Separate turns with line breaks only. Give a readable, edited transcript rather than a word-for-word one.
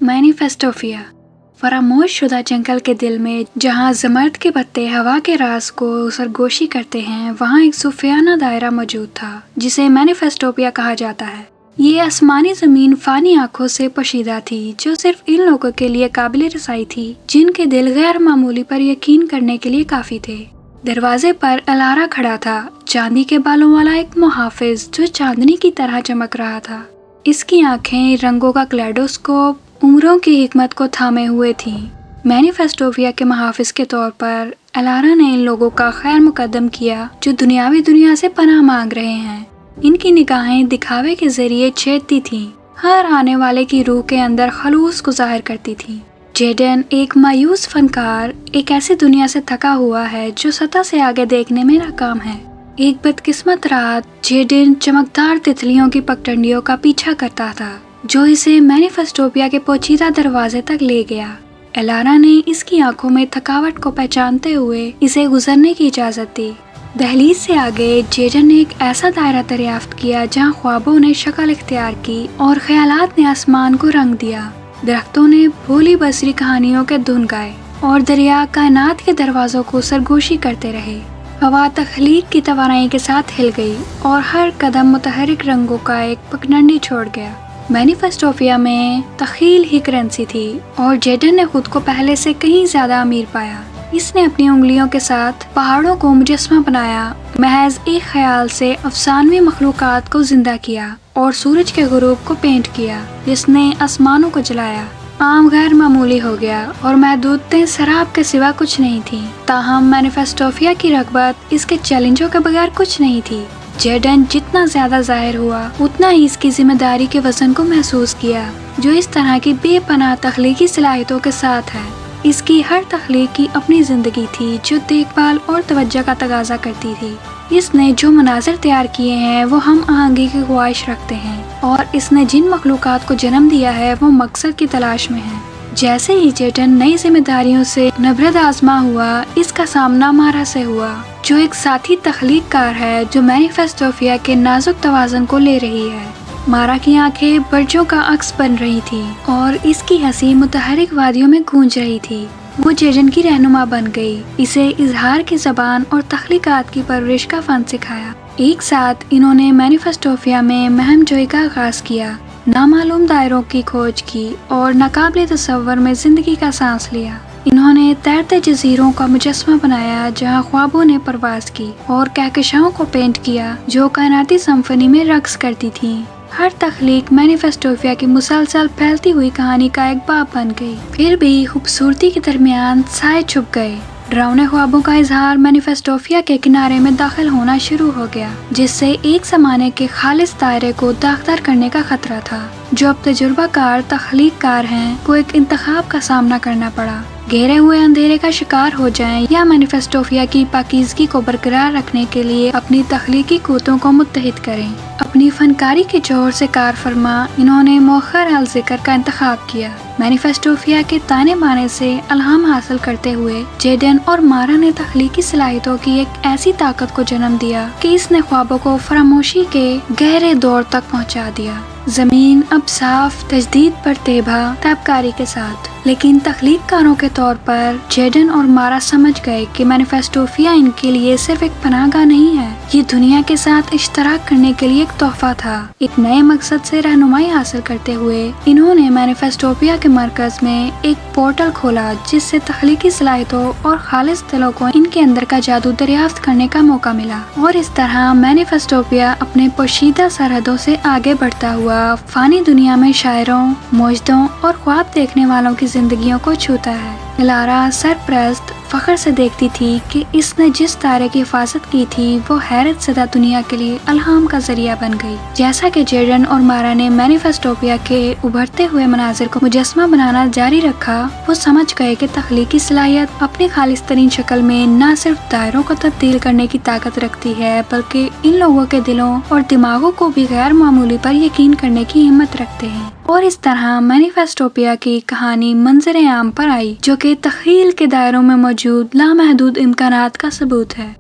मैनिफेस्टोपिया फरामोश शुदा जंगल के दिल में जहाँ ज़मर्द के पत्ते हवा के राज को सरगोशी करते हैं, वहाँ एक सूफियाना दायरा मौजूद था जिसे मैनिफेस्टोपिया कहा जाता है। ये आसमानी ज़मीन फ़ानी आँखों से पोशीदा थी जो सिर्फ इन लोगों के लिए काबिल रसाई थी जिनके दिल गैर मामूली पर यकीन करने के लिए काफ़ी थे। दरवाजे पर अलारा खड़ा था, चांदी के बालों वाला एक मुहाफिज जो चांदनी की तरह चमक रहा था। इसकी आंखें रंगों का क्लेडोस्कोप उम्रों की हिकमत को थामे हुए थीं। मैनिफेस्टोपिया के मुहाफिज के तौर पर अलारा ने इन लोगों का खैर मुकद्दम किया जो दुनियावी दुनिया से पनाह मांग रहे हैं। इनकी निगाहें दिखावे के जरिए छेदती थीं, हर आने वाले की रूह के अंदर खलूस को जाहिर करती थीं। जेडन एक मायूस फनकार एक ऐसी दुनिया से थका हुआ है जो सतह से आगे देखने में नाकाम है। एक बदकिस्मत रात जेडन चमकदार तितलियों की पगडंडियों का पीछा करता था जो इसे मैनिफेस्टोपिया के पोचीदा दरवाजे तक ले गया। अलारा ने इसकी आंखों में थकावट को पहचानते हुए इसे गुजरने की इजाजत दी। दहलीज से आगे जेडन ने एक ऐसा दायरा दरियाफ्त किया जहां ख्वाबों ने शक्ल इख्तियार की और ख्यालात ने आसमान को रंग दिया। दरख्तों ने भोली बसरी कहानियों के धुन गाए और दरिया कायनात के दरवाजों को सरगोशी करते रहे। हवा तख्लीक की तवानाई के साथ हिल गई और हर कदम मुतहरिक रंगों का एक पगडंडी छोड़ गया। मैनिफेस्टोपिया में तखील ही करेंसी थी और जेडन ने खुद को पहले से कहीं ज्यादा अमीर पाया। इसने अपनी उंगलियों के साथ पहाड़ों को मुजस्मा बनाया, महज एक ख्याल से अफसानवी मखलूकात को जिंदा किया और सूरज के गुरूब को पेंट किया जिसने आसमानों को जलाया। आम गैर मामूली हो गया और महदूदतें शराब के सिवा कुछ नहीं थी। ताहम मैनिफेस्टोपिया की रगबत इसके चैलेंजों के बगैर कुछ नहीं थी। जेडन जितना ज्यादा जाहिर हुआ उतना ही इसकी जिम्मेदारी के वजन को महसूस किया जो इस तरह की बेपनाह तख्लीकी सलाहियतों के साथ है। इसकी हर तख्लीक की अपनी जिंदगी थी जो देखभाल और तवज्जो का तगाजा करती थी। इसने जो मनाज़िर तैयार किए हैं वो हम आहंगी की ख्वाहिश रखते हैं और इसने जिन मखलूकात को जन्म दिया है वो मकसद की तलाश में है। जैसे ही जेडन नई जिम्मेदारियों से नबरद आजमा हुआ, इसका सामना मारा से हुआ जो एक साथी तख्लीक कार है जो मैनिफेस्टोपिया के नाजुक तवाज़ुन को ले रही है। मारा की आंखें बर्जों का अक्स बन रही थी और इसकी हंसी मुतहरिक वादियों में गूंज रही थी। वो जेडन की रहनुमा बन गई, इसे इजहार की ज़बान और तख्लीकात की परवरिश का फन सिखाया। एक साथ इन्होंने मैनिफेस्टोपिया में महम जोई का आगाज किया, नामालूम दायरों की खोज की और नाकाबिले तसव्वुर में जिंदगी का सांस लिया। इन्होंने तैरते जजीरों का मुजस्मा बनाया जहां ख्वाबों ने परवाज की और कहकशाओं को पेंट किया जो कायनाती सिम्फनी में रक्स करती थीं। हर तख्लीक मैनिफेस्टोपिया की मुसलसल फैलती हुई कहानी का एक बाब बन गई। फिर भी खूबसूरती के दरमियान साए छुप गए। डरावने ख्वाबों का इजहार मैनिफेस्टोपिया के किनारे में दाखिल होना शुरू हो गया जिससे एक ज़माने के खालिस दायरे को दागदार करने का खतरा था। जो अब तजुर्बाकार तख्लीककार हैं को एक इंतखाब का सामना करना पड़ा, घेरे हुए अंधेरे का शिकार हो जाएं या मैनिफेस्टोपिया की पाकीज़गी को बरकरार रखने के लिए अपनी तख्लीकी क़ुव्वतों को मुत्तहिद करें। अपनी फनकारी के जोर से कार फरमा इन्होंने मौखर अल ज़िक्र का इंतखाब किया। मैनिफेस्टोपिया के ताने बाने से इल्हाम हासिल करते हुए जेडन और मारा ने तख्लीकी सलाहियतों की एक ऐसी ताकत को जन्म दिया कि इसने ख्वाबों को फरामोशी के गहरे दौर तक पहुंचा दिया। जमीन अब साफ, तजदीद पर तेबा, ताबकारी के साथ। लेकिन तख्लीककारों के तौर पर जेडन और मारा समझ गए कि मैनिफेस्टोपिया इनके लिए सिर्फ एक पनाहगाह नहीं है, ये दुनिया के साथ इश्तराक करने के लिए एक तोहफा था। एक नए मकसद से रहनुमाई हासिल करते हुए इन्होंने मैनिफेस्टोपिया के मरकज में एक पोर्टल खोला जिससे तख्लीकी सलाहियतों और खालिस दिलों को इनके अंदर का जादू दरियाफ्त करने का मौका मिला। और इस तरह मैनिफेस्टोपिया अपने पोशीदा सरहदों से आगे बढ़ता हुआ फानी दुनिया में शायरों, मौजदों और ख्वाब देखने वालों की जिंदगियों को छूता है। अलारा सरप्रस्त फख्र से देखती थी कि इसने जिस तारे की हिफाजत की थी वो हैरत ज़दा दुनिया के लिए अल्हाम का जरिया बन गई। जैसा कि जेडन और मारा ने मैनिफेस्टोपिया के उभरते हुए मनाजिर को मुजस्मा बनाना जारी रखा, वो समझ गए कि तख्लीकी सलाहियत अपनी खालिस तरीन शक्ल में न सिर्फ दायरों को तब्दील करने की ताकत रखती है बल्कि इन लोगों के दिलों और दिमागों को भी गैर मामूली पर यकीन करने की हिम्मत रखते हैं। और इस तरह मैनिफेस्टोपिया की कहानी मंजर आम पर आई जो कि तख़य्युल के दायरों में मौजूद लामहदूद इम्कानात का सबूत है।